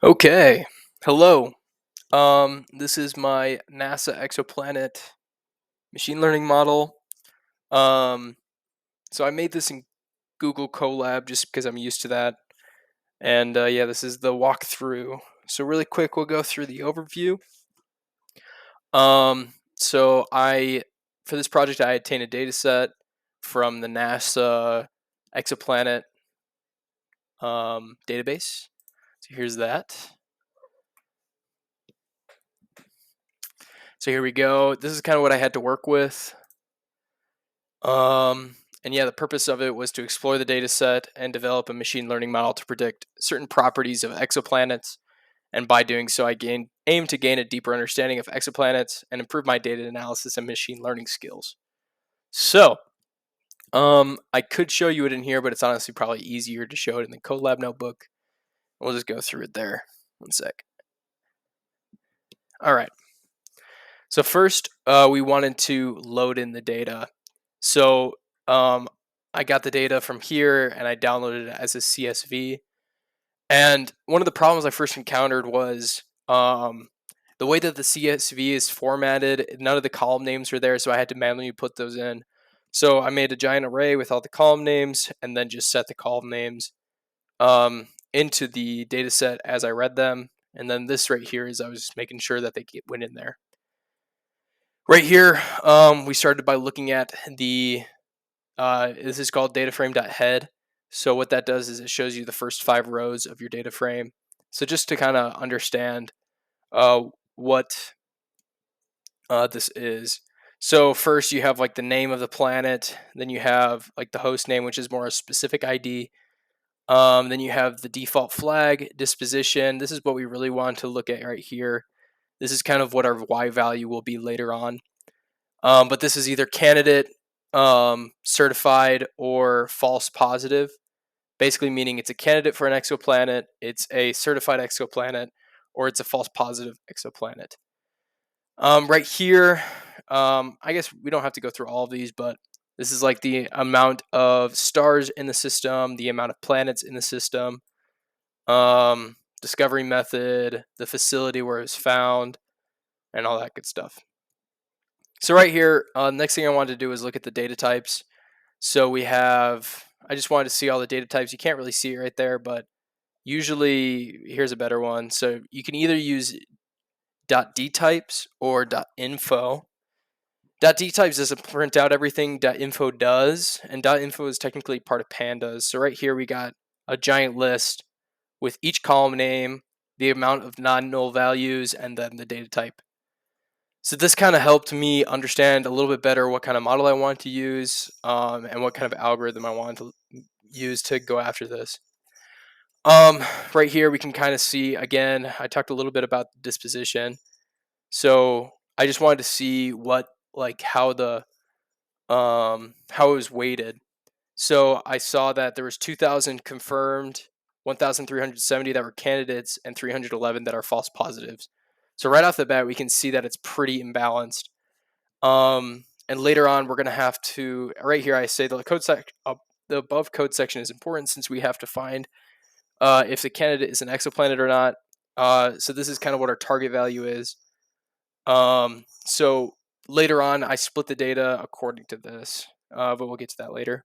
Okay. Hello. This is my NASA Exoplanet machine learning model. Um, so I made this in Google Colab just because I'm used to that. And yeah, this is the walkthrough. So really quick, we'll go through the overview. So for this project, I obtained a data set from the NASA Exoplanet database. So here's that. So here we go. This is kind of what I had to work with. And yeah, the purpose of it was to explore the data set and develop a machine learning model to predict certain properties of exoplanets. And by doing so, aim to gain a deeper understanding of exoplanets and improve my data analysis and machine learning skills. So, I could show you it in here, but it's honestly probably easier to show it in the CodeLab notebook. We'll just go through it there. One sec. All right. So first, we wanted to load in the data. So I got the data from here and I downloaded it as a CSV. And one of the problems I first encountered was the way that the CSV is formatted. None of the column names are there, so I had to manually put those in. So I made a giant array with all the column names and then just set the column names into the data set as I read them. And then this right here is I was just making sure that went in there. Right here, we started by looking at this is called dataframe.head. So what that does is it shows you the first 5 rows of your data frame. So just to kind of understand what this is. So first you have like the name of the planet, then you have like the host name, which is more a specific ID. Then you have the default flag, disposition. This is what we really want to look at right here. This is kind of what our Y value will be later on. But this is either candidate, certified, or false positive, basically meaning it's a candidate for an exoplanet, it's a certified exoplanet, or it's a false positive exoplanet. Right here, I guess we don't have to go through all of these, but this is like the amount of stars in the system, the amount of planets in the system, discovery method, the facility where it was found, and all that good stuff. So right here, next thing I wanted to do is look at the data types. So I just wanted to see all the data types. You can't really see it right there, but usually here's a better one. So you can either use .dtypes or .info. .dtypes doesn't print out everything .info does, and .info is technically part of pandas. So right here we got a giant list with each column name, the amount of non-null values, and then the data type. So this kind of helped me understand a little bit better what kind of model I want to use and what kind of algorithm I want to use to go after this. Right here we can kind of see, again, I talked a little bit about disposition. So I just wanted to see how it was weighted. So I saw that there was 2,000 confirmed, 1,370 that were candidates, and 311 that are false positives. So right off the bat, we can see that it's pretty imbalanced. And later on, we're going to have to, right here, I say the above code section is important since we have to find if the candidate is an exoplanet or not. So this is kind of what our target value is. So later on, I split the data according to this, but we'll get to that later.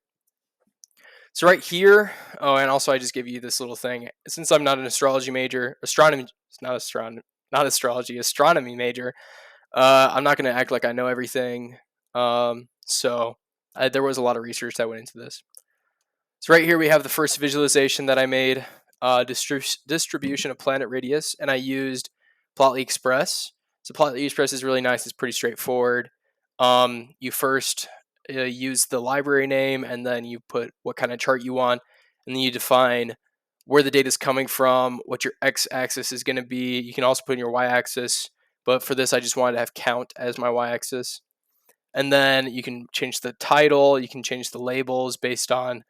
So right here, and also I just give you this little thing. Since I'm not an astrology major, not astrology, astronomy major, I'm not going to act like I know everything. There was a lot of research that went into this. So right here we have the first visualization that I made, distribution of planet radius, and I used Plotly Express. So Plotly Express is really nice. It's pretty straightforward. You first use the library name, and then you put what kind of chart you want, and then you define where the data is coming from, what your x-axis is going to be. You can also put in your y-axis, but for this I just wanted to have count as my y-axis. And then you can change the title, you can change the labels based on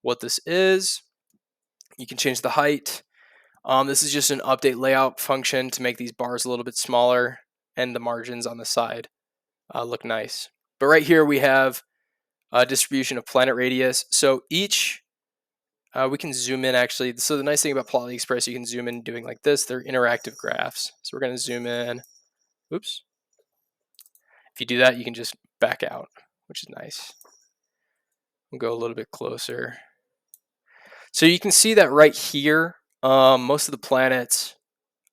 what this is. You can change the height. This is just an update layout function to make these bars a little bit smaller and the margins on the side look nice. But right here we have a distribution of planet radius. So each We can zoom in actually. So the nice thing about Plotly Express, you can zoom in doing like this. They're interactive graphs. So we're going to zoom in. Oops. If you do that, you can just back out, which is nice. We'll go a little bit closer. So you can see that right here, most of the planets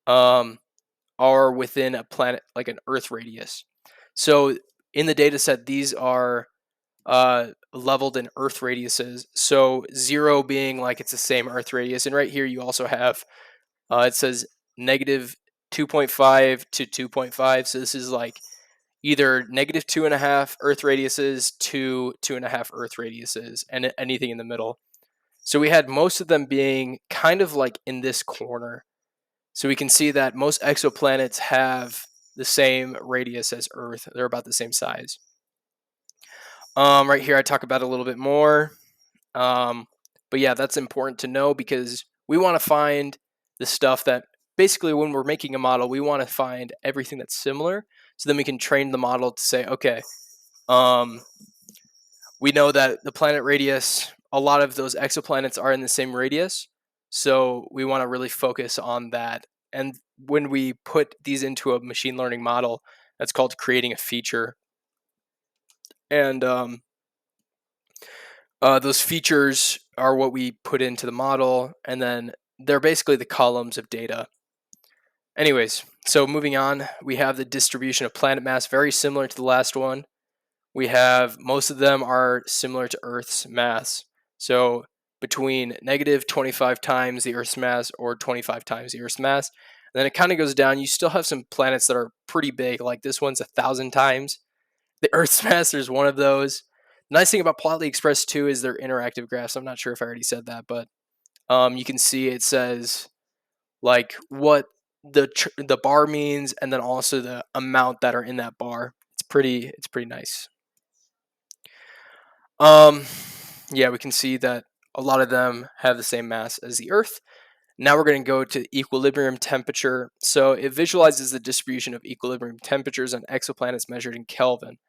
are within a planet, like an Earth radius. So in the data set, these are leveled in Earth radiuses. So 0 being like it's the same Earth radius. And right here, you also have, it says negative 2.5 to 2.5. So this is like either negative 2.5 Earth radiuses to 2.5 Earth radiuses, and anything in the middle. So we had most of them being kind of like in this corner. So we can see that most exoplanets have the same radius as Earth. They're about the same size. Right here, I talk about it a little bit more. But yeah, that's important to know because we want to find the stuff that basically when we're making a model, we want to find everything that's similar. So then we can train the model to say, okay, we know that the planet radius, a lot of those exoplanets are in the same radius. So we want to really focus on that. And when we put these into a machine learning model, that's called creating a feature. And those features are what we put into the model, and then they're basically the columns of data. Anyways, so moving on, we have the distribution of planet mass, very similar to the last one. We have most of them are similar to Earth's mass. So between negative 25 times the Earth's mass or 25 times the Earth's mass. And then it kind of goes down. You still have some planets that are pretty big, like this one's 1,000 times the Earth's mass. There's one of those. The nice thing about Plotly Express 2 is their interactive graphs. I'm not sure if I already said that, but you can see it says like what the bar means, and then also the amount that are in that bar. It's pretty nice. Yeah, we can see that a lot of them have the same mass as the Earth. Now we're going to go to equilibrium temperature. So it visualizes the distribution of equilibrium temperatures on exoplanets measured in Kelvin.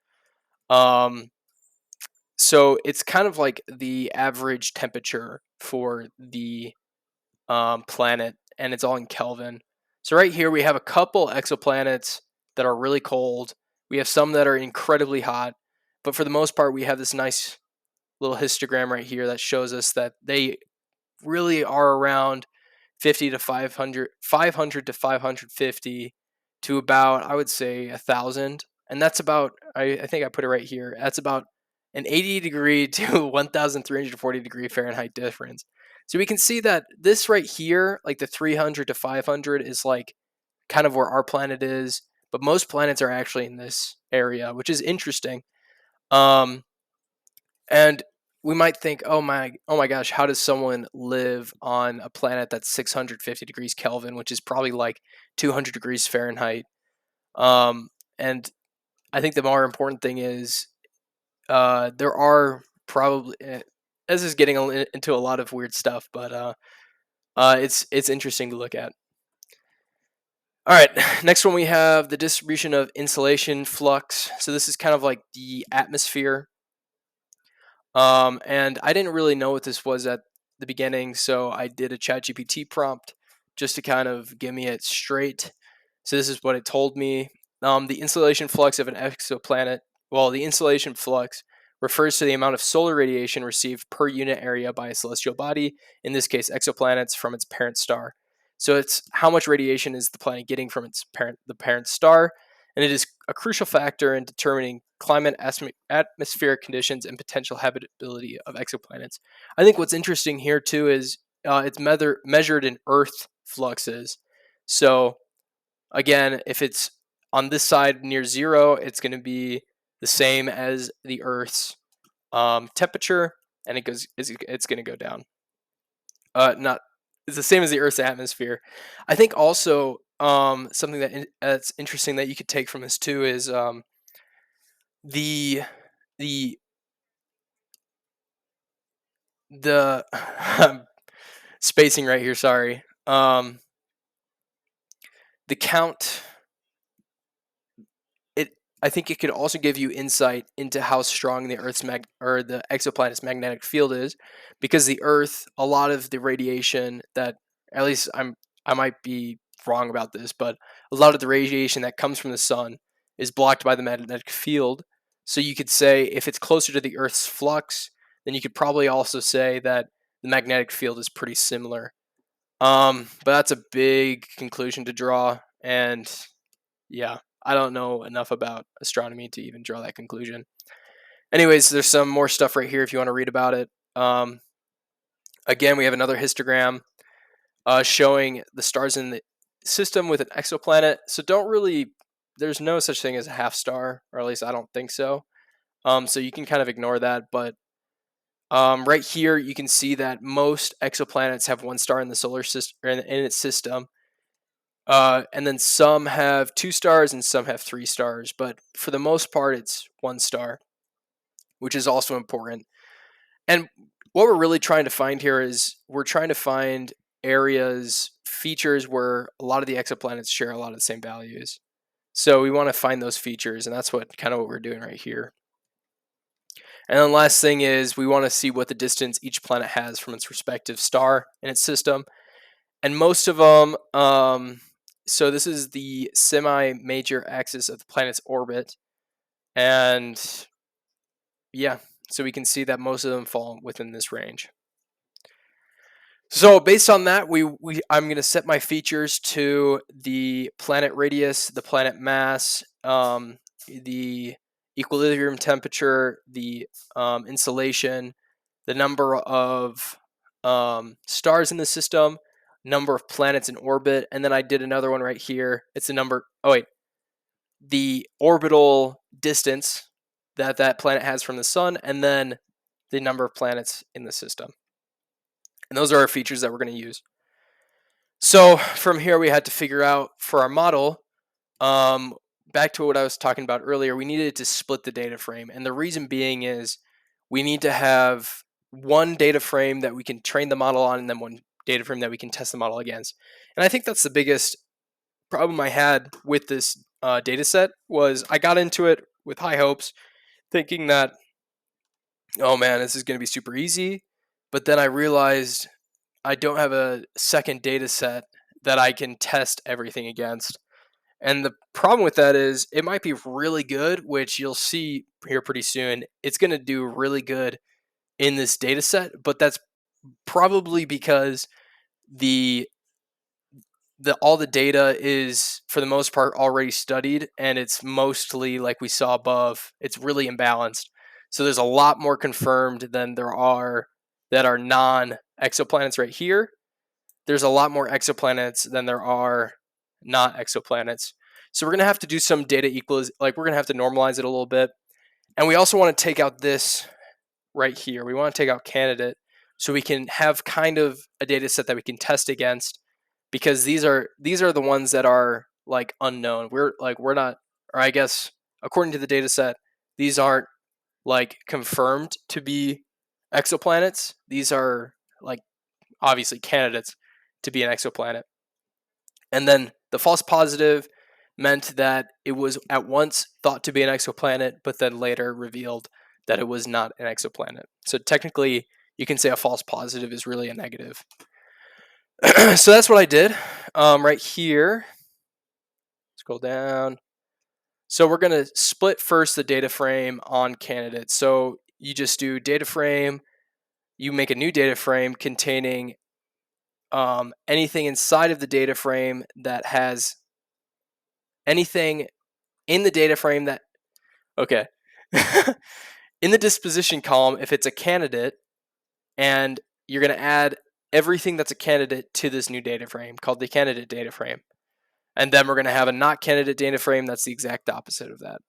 So it's kind of like the average temperature for the planet, and it's all in Kelvin. So right here we have a couple exoplanets that are really cold. We have some that are incredibly hot, but for the most part, we have this nice little histogram right here that shows us that they really are around 50 to 500, 500 to 550 to about, I would say, 1,000. And that's about, I think I put it right here, that's about an 80 degree to 1,340 degree Fahrenheit difference. So we can see that this right here, like the 300 to 500, is like kind of where our planet is, but most planets are actually in this area, which is interesting. Um, and we might think, oh my gosh, how does someone live on a planet that's 650 degrees Kelvin, which is probably like 200 degrees Fahrenheit? And I think the more important thing is there are probably this is getting into a lot of weird stuff, but it's interesting to look at. All right, next one we have the distribution of insolation flux. So this is kind of like the atmosphere. And I didn't really know what this was at the beginning, so I did a ChatGPT prompt just to kind of give me it straight. So this is what it told me. The insolation flux of an exoplanet, well, the insolation flux refers to the amount of solar radiation received per unit area by a celestial body, in this case, exoplanets, from its parent star. So it's how much radiation is the planet getting from the parent star, and it is a crucial factor in determining climate, atmospheric conditions, and potential habitability of exoplanets. I think what's interesting here too is it's measured in Earth fluxes. So again, if it's on this side near 0, it's going to be the same as the Earth's temperature, and it's going to go down. Not It's the same as the Earth's atmosphere. I think also something that's interesting that you could take from this too is the the the spacing right here. Sorry, the count. I think it could also give you insight into how strong the Earth's or the exoplanet's magnetic field is, because the Earth, a lot of the radiation that, at least I might be wrong about this, but a lot of the radiation that comes from the sun is blocked by the magnetic field. So you could say if it's closer to the Earth's flux, then you could probably also say that the magnetic field is pretty similar. But that's a big conclusion to draw, and yeah, I don't know enough about astronomy to even draw that conclusion. Anyways, there's some more stuff right here if you want to read about it. Again, we have another histogram showing the stars in the system with an exoplanet. So there's no such thing as a half star, or at least I don't think so. So you can kind of ignore that. But right here, you can see that most exoplanets have one star in the solar system, in its system. And then some have 2 stars and some have 3 stars, but for the most part, it's 1 star, which is also important. And what we're really trying to find here is we're trying to find areas, features where a lot of the exoplanets share a lot of the same values. So we want to find those features, and that's what we're doing right here. And then last thing is we want to see what the distance each planet has from its respective star in its system. And most of them, so this is the semi-major axis of the planet's orbit. And yeah, so we can see that most of them fall within this range. So based on that, I'm going to set my features to the planet radius, the planet mass, the equilibrium temperature, the insolation, the number of stars in the system, number of planets in orbit, and then I did another one right here. It's the number. Oh wait, the orbital distance that planet has from the sun, and then the number of planets in the system. And those are our features that we're going to use. So from here, we had to figure out for our model, back to what I was talking about earlier, we needed to split the data frame. And the reason being is we need to have one data frame that we can train the model on, and then one data frame that we can test the model against. And I think that's the biggest problem I had with this data set was I got into it with high hopes, thinking that, oh man, this is going to be super easy. But then I realized I don't have a second data set that I can test everything against. And the problem with that is it might be really good, which you'll see here pretty soon. It's going to do really good in this data set, but that's probably because the all the data is for the most part already studied, and it's mostly like we saw above, it's really imbalanced. So there's a lot more confirmed than there are that are non exoplanets right here. There's a lot more exoplanets than there are not exoplanets. So we're going to have to do some data equals, like we're going to have to normalize it a little bit. And we also want to take out this right here. We want to take out candidate so we can have kind of a data set that we can test against, because these are the ones that are like unknown. We're not, or I guess according to the data set, these aren't like confirmed to be exoplanets. These are like obviously candidates to be an exoplanet. And then the false positive meant that it was at once thought to be an exoplanet, but then later revealed that it was not an exoplanet. So technically, you can say a false positive is really a negative. So that's what I did. Right here, scroll down. So we're going to split first the data frame on candidates. So you just do data frame, you make a new data frame containing anything inside of the data frame that has anything in the data frame that, okay. In the disposition column, if it's a candidate, and you're going to add everything that's a candidate to this new data frame called the candidate data frame. And then we're going to have a not candidate data frame that's the exact opposite of that.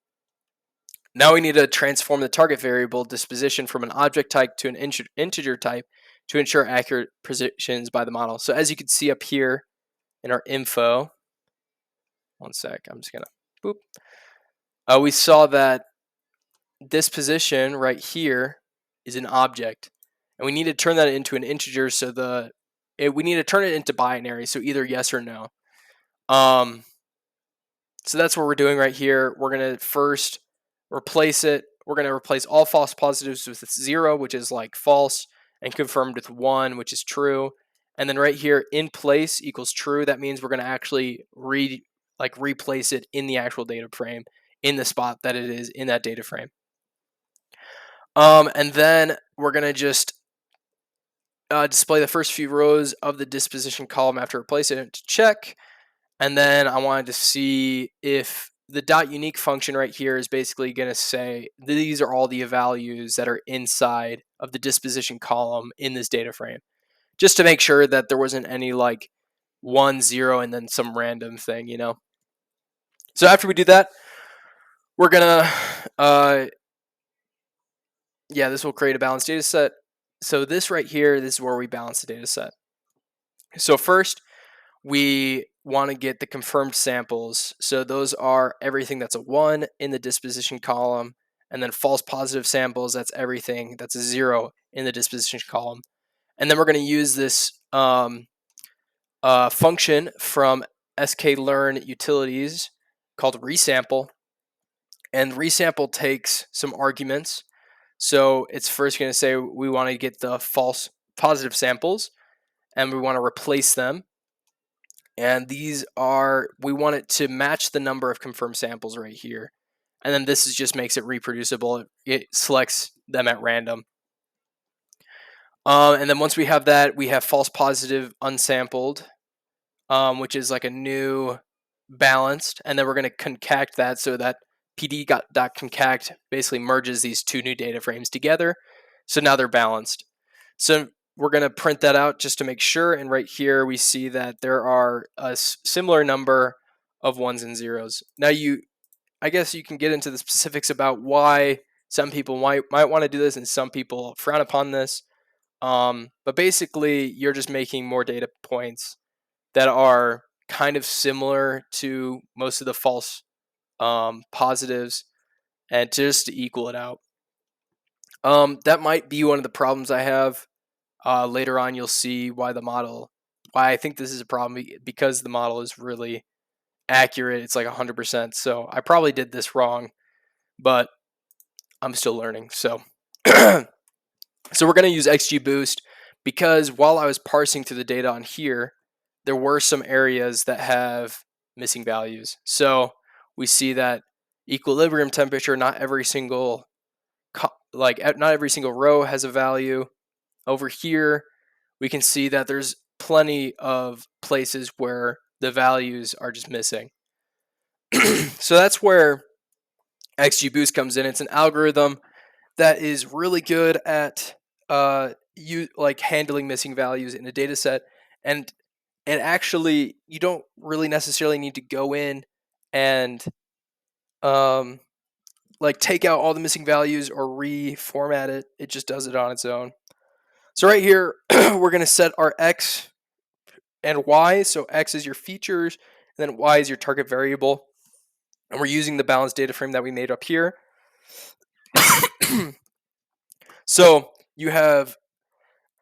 Now we need to transform the target variable disposition from an object type to an integer type to ensure accurate predictions by the model. So as you can see up here in our info, one sec, I'm just going to boop. We saw that this position right here is an object, and we need to turn that into an integer. So we need to turn it into binary, so either yes or no. So that's what we're doing right here. We're going to first replace it. We're going to replace all false positives with 0, which is like false, and confirmed with 1, which is true. And then right here, in place equals true. That means we're going to actually replace it in the actual data frame in the spot that it is in that data frame. And then we're going to just display the first few rows of the disposition column after replacing it to check. And then I wanted to see if the .unique function right here is basically going to say these are all the values that are inside of the disposition column in this data frame, just to make sure that there wasn't any like 1, 0, and then some random thing, you know. So after we do that, we're gonna this will create a balanced data set. So this right here, this is where we balance the data set. So first, we want to get the confirmed samples. So those are everything that's a 1 in the disposition column, and then false positive samples, that's everything that's a 0 in the disposition column. And then we're going to use this function from sklearn utilities called resample. And resample takes some arguments. So it's first going to say we want to get the false positive samples, and we want to replace them. And these are, we want it to match the number of confirmed samples right here. And then this just makes it reproducible. It selects them at random. And then once we have that, we have false positive unsampled, which is like a new balanced. And then we're going to concact that so that pd.concact basically merges these two new data frames together. So now they're balanced. So we're going to print that out just to make sure. And right here, we see that there are a similar number of 1s and 0s. Now, I guess you can get into the specifics about why some people might want to do this and some people frown upon this. But basically, you're just making more data points that are kind of similar to most of the false positives, and just to equal it out. That might be one of the problems I have. Later on, you'll see why I think this is a problem, because the model is really accurate. It's like 100%. So I probably did this wrong, but I'm still learning. So, so we're going to use XGBoost because while I was parsing through the data on here, there were some areas that have missing values. So we see that equilibrium temperature, not every single row has a value. Over here, we can see that there's plenty of places where the values are just missing. So that's where XGBoost comes in. It's an algorithm that is really good at handling missing values in a data set, and actually you don't really necessarily need to go in and take out all the missing values or reformat it. It just does it on its own. So right here, we're going to set our X and Y. So X is your features, and then Y is your target variable. And we're using the balanced data frame that we made up here. So you have,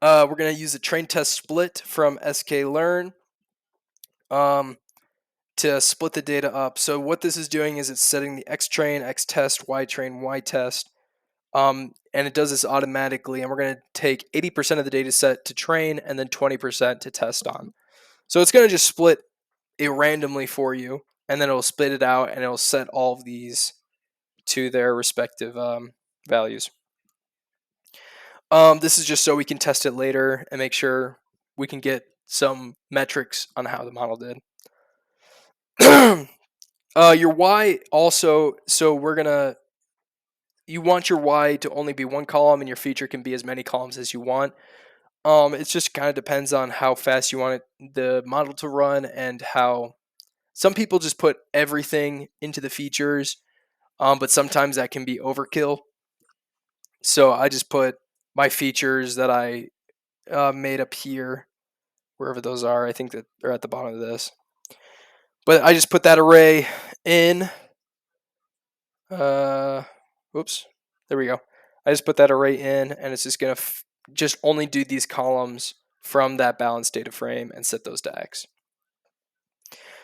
we're going to use the train test split from sklearn to split the data up. So what this is doing is it's setting the X train, X test, Y train, Y test. And it does this automatically. And we're going to take 80% of the data set to train and then 20% to test on. So it's going to just split it randomly for you, and then it'll split it out and it'll set all of these to their respective values. This is just so we can test it later and make sure we can get some metrics on how the model did. Your Y also, so you want your Y to only be one column, and your feature can be as many columns as you want. It just kind of depends on how fast you want the model to run, and how some people just put everything into the features, but sometimes that can be overkill. So I just put my features that I made up here, wherever those are. I think that they're at the bottom of this. But I just put that array in. Whoops. There we go. I just put that array in, and it's just going to just only do these columns from that balanced data frame and set those to X.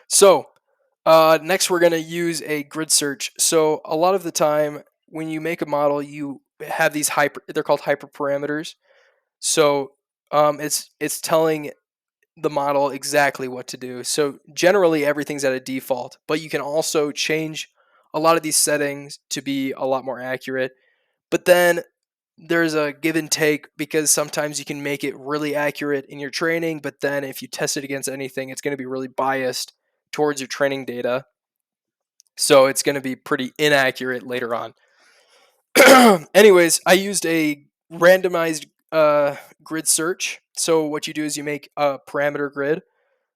So Next, we're going to use a grid search. So a lot of the time when you make a model, you have these they're called hyperparameters. So it's telling the model exactly what to do. So generally everything's at a default, but you can also change a lot of these settings to be a lot more accurate. But then there's a give and take because sometimes you can make it really accurate in your training, but then if you test it against anything, it's going to be really biased towards your training data. So it's going to be pretty inaccurate later on. Anyways, I used a randomized grid search. So what you do is you make a parameter grid.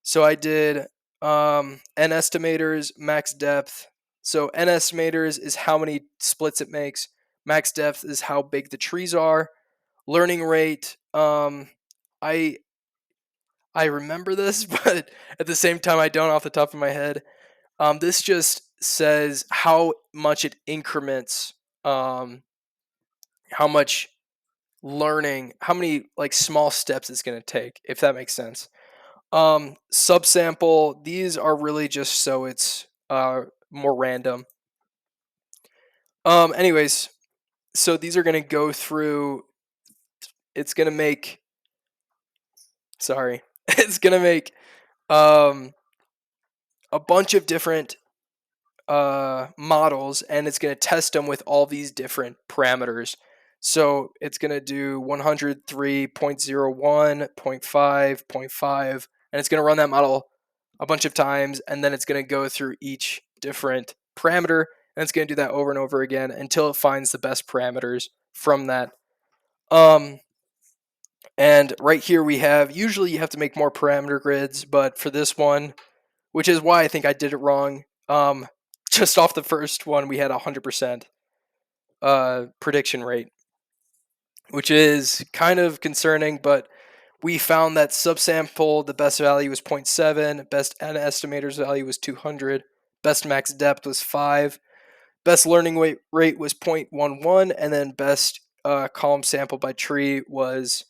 So I did n estimators, max depth. So n estimators is how many splits it makes. Max depth is how big the trees are. Learning rate. I I remember this, but at the same time I don't off the top of my head. This just says how much it increments. How much learning, how many like small steps it's going to take, if that makes sense. Subsample, these are really just so it's more random. Anyways, so these are going to go through, it's going to make, sorry, it's going to make um, a bunch of different models, and it's going to test them with all these different parameters. So it's going to do 103.01, 0.5, 0.5, and it's going to run that model a bunch of times, and then it's going to go through each different parameter, and it's going to do that over and over again until it finds the best parameters from that. And right here we have, usually you have to make more parameter grids, but for this one, which is why I think I did it wrong, just off the first one, we had 100% prediction rate, which is kind of concerning, but we found that subsample, the best value was 0.7, best n estimator's value was 200, best max depth was 5, best learning rate was 0.11, and then best column sample by tree was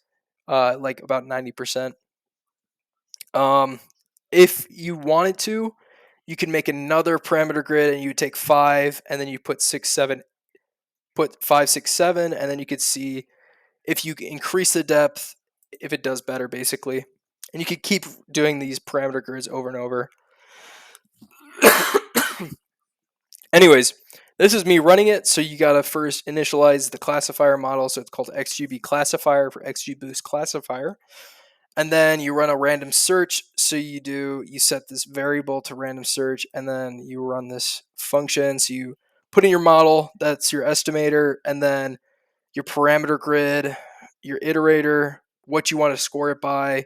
like about 90%. If you wanted to, you can make another parameter grid and you take 5 and then you put 6, 7, put 5, 6, 7, and then you could see if you increase the depth, if it does better basically. And you could keep doing these parameter grids over and over. Anyways, this is me running it. So you got to first initialize the classifier model. So it's called XGB classifier for XGBoost classifier. And then you run a random search. So you set this variable to random search, and then you run this function. So you put in your model, that's your estimator, and then your parameter grid, your iterator, what you want to score it by.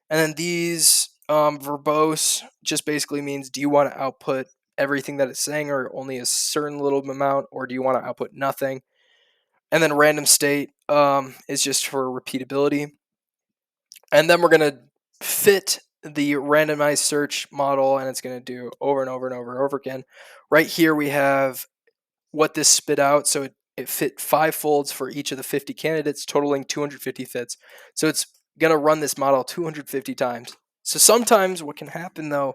And then these verbose just basically means, do you want to output everything that it's saying or only a certain little amount, or do you want to output nothing? And then random state is just for repeatability. And then we're going to fit the randomized search model, and it's going to do over and over and over and over again. Right here we have what this spit out. So it fit 5 folds for each of the 50 candidates, totaling 250 fits. So it's going to run this model 250 times. So sometimes what can happen though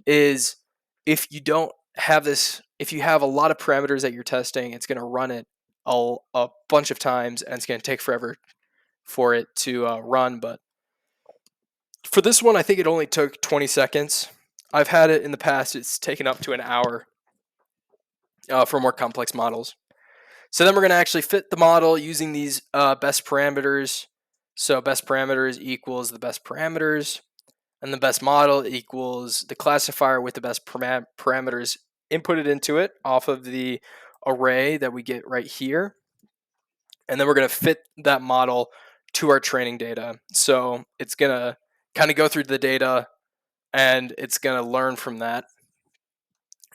is if you don't have this, if you have a lot of parameters that you're testing, it's going to run it a bunch of times, and it's going to take forever for it to run. But for this one, I think it only took 20 seconds. I've had it in the past, it's taken up to an hour for more complex models. So then we're going to actually fit the model using these best parameters. So best parameters equals the best parameters, and the best model equals the classifier with the best parameters inputted into it off of the array that we get right here. And then we're going to fit that model to our training data. So it's going to kind of go through the data, and it's going to learn from that.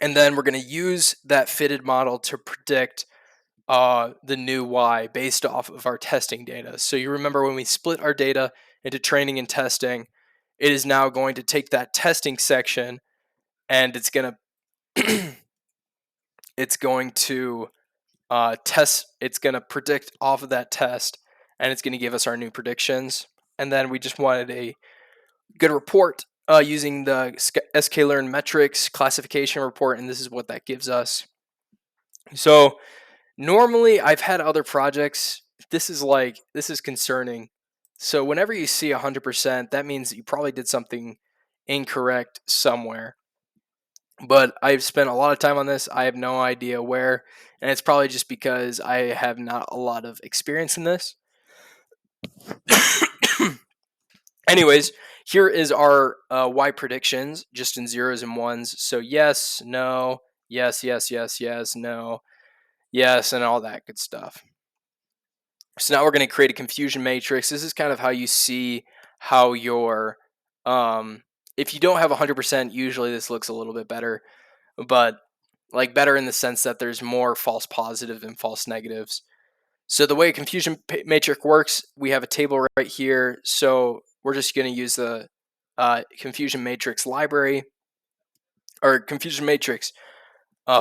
And then we're going to use that fitted model to predict the new Y based off of our testing data. So you remember when we split our data into training and testing, it is now going to take that testing section, and it's going to it's going to test. It's going to predict off of that test, and it's going to give us our new predictions. And then we just wanted a good report using the sklearn metrics classification report, and this is what that gives us. So normally I've had other projects. This is concerning. So whenever you see 100%, that means you probably did something incorrect somewhere. But I've spent a lot of time on this. I have no idea where, and it's probably just because I have not a lot of experience in this. Anyways, here is our Y predictions, just in zeros and ones. So yes, no, yes, yes, yes, yes, no, yes, and all that good stuff. So now we're going to create a confusion matrix. This is kind of how you see how your, if you don't have 100%, usually this looks a little bit better, but like better in the sense that there's more false positive and false negatives. So the way a confusion matrix works, we have a table right here. So we're just going to use the confusion matrix library or confusion matrix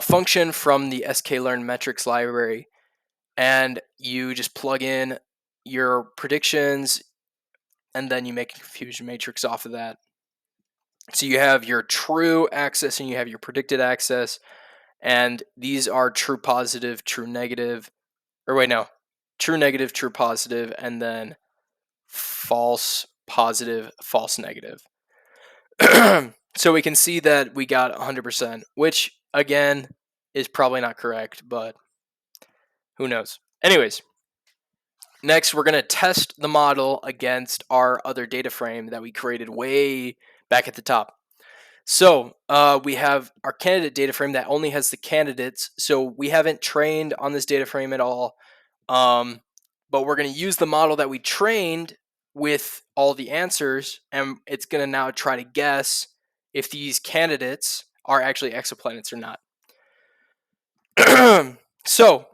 function from the sklearn metrics library, and you just plug in your predictions, and then you make a confusion matrix off of that. So you have your true axis and you have your predicted axis, and these are true positive, true negative, or wait, no, true negative, true positive, and then false positive, false negative. So we can see that we got 100%, which again is probably not correct, but who knows. Anyways, next we're going to test the model against our other data frame that we created way back at the top. So we have our candidate data frame that only has the candidates. So we haven't trained on this data frame at all. But we're going to use the model that we trained with all the answers, and it's going to now try to guess if these candidates are actually exoplanets or not. So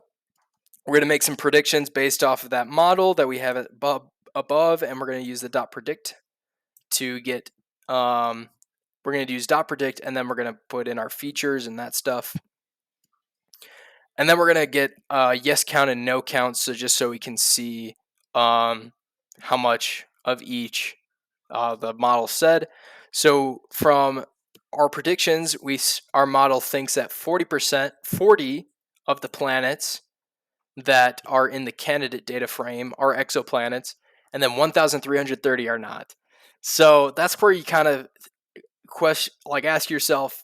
we're going to make some predictions based off of that model that we have above, and we're going to use the dot predict to get, we're going to use dot predict, and then we're going to put in our features and that stuff. And then we're going to get yes count and no count, so just so we can see how much of each the model said. So from our predictions, our model thinks that 40% of the planets that are in the candidate data frame are exoplanets, and then 1,330 are not. So that's where you kind of ask yourself,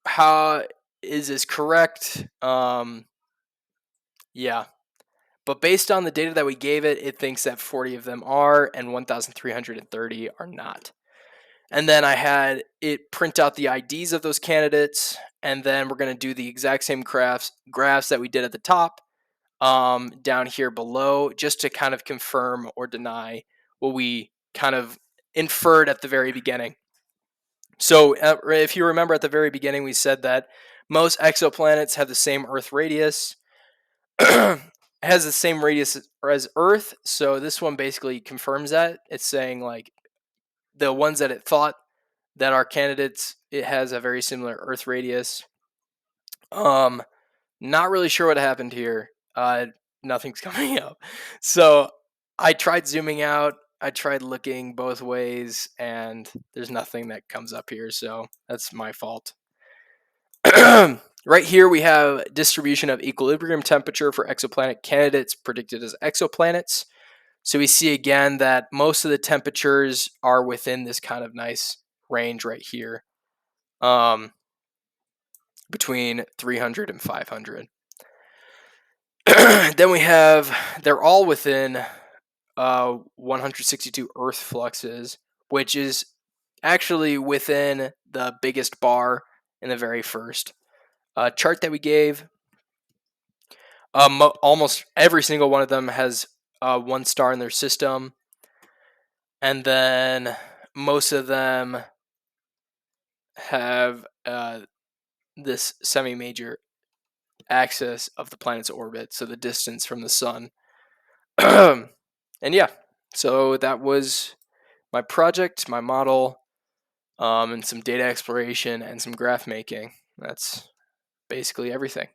how is this correct? Yeah. But based on the data that we gave it, it thinks that 40 of them are and 1,330 are not. And then I had it print out the IDs of those candidates, and then we're going to do the exact same graphs that we did at the top down here below, just to kind of confirm or deny what we kind of inferred at the very beginning. So if you remember at the very beginning, we said that most exoplanets have the same Earth radius. Has the same radius as Earth, so this one basically confirms that. It's saying like the ones that it thought that are candidates, it has a very similar Earth radius. Not really sure what happened here. Nothing's coming up. So I tried zooming out. I tried looking both ways, and there's nothing that comes up here. So that's my fault. Right here we have distribution of equilibrium temperature for exoplanet candidates predicted as exoplanets. So we see again that most of the temperatures are within this kind of nice range right here, between 300 and 500. Then we have, they're all within 162 Earth fluxes, which is actually within the biggest bar in the very first chart that we gave. Almost every single one of them has 1 star in their system, and then most of them have this semi-major axis of the planet's orbit, so the distance from the sun. And yeah, so that was my project, my model, and some data exploration and some graph making. That's basically everything.